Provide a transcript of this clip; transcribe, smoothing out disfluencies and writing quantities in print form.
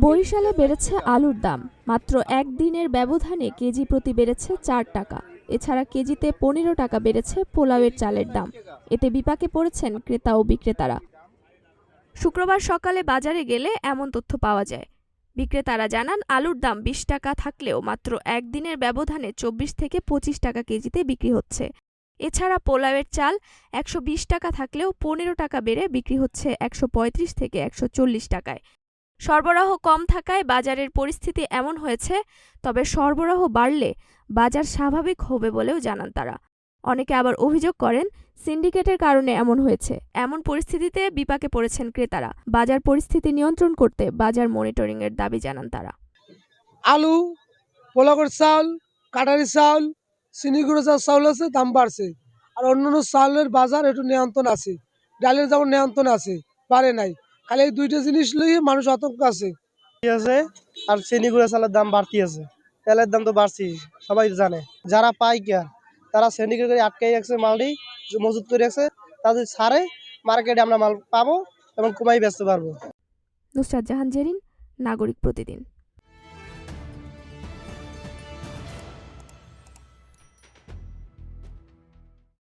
বরিশালে বেড়েছে আলুর দাম। মাত্র একদিনের ব্যবধানে কেজি প্রতি বেড়েছে ৪ টাকা। এছাড়া কেজিতে ১৫ টাকা বেড়েছে পোলাওয়ের চালের দাম। এতে বিপাকে পড়েছেন ক্রেতা ও বিক্রেতারা। শুক্রবার সকালে বাজারে গেলে এমন তথ্য পাওয়া যায়। বিক্রেতারা জানান, আলুর দাম ২০ টাকা থাকলেও মাত্র একদিনের ব্যবধানে ২৪ থেকে ২৫ টাকা কেজিতে বিক্রি হচ্ছে। এছাড়া পোলাওয়ের চাল ১২০ টাকা থাকলেও ১৫ টাকা বেড়ে বিক্রি হচ্ছে ১৩৫ থেকে ১৪০ টাকায়। সরবরাহ কম থাকায় বাজারের পরিস্থিতি এমন হয়েছে। তবে সরবরাহ বাড়লে বাজার স্বাভাবিক হবে বলেও জানান তারা। অনেকে আবার অভিযোগ করেন, সিন্ডিকেটের কারণে এমন হয়েছে। এমন পরিস্থিতিতে বিপাকে পড়েছেন ক্রেতারা। বাজার পরিস্থিতি নিয়ন্ত্রণ করতে বাজার মনিটরিংয়ের দাবি জানান তারা। আলু, পোলাগড় চাউল, কাটারি চাউল, চিনিগুঁড়ো চাউল আছে, দাম বাড়ছে। আর অন্যান্য চাউলের বাজার একটু নিয়ন্ত্রণ আছে। ডালের যেমন নিয়ন্ত্রণ আছে, বাড়ে নাই। খালি এই দুইটা জিনিস লইয়ে মানুষ আতঙ্ক আছে। আর চিনিগুঁড়া চালের দাম বাড়তি আছে, তেলের দাম তো বাড়ছি, সবাই জানে। যারা পাইকার তারা সিন্ডিকেট করে আটকাই রাখছে, মালটি মজুত করে রাখছে। তাদের ছাড়ে মার্কেটে আমরা মাল পাবো এবং কমাই বেচতে পারবো। নুসরাত জাহান জেরিন, নাগরিক প্রতিদিন।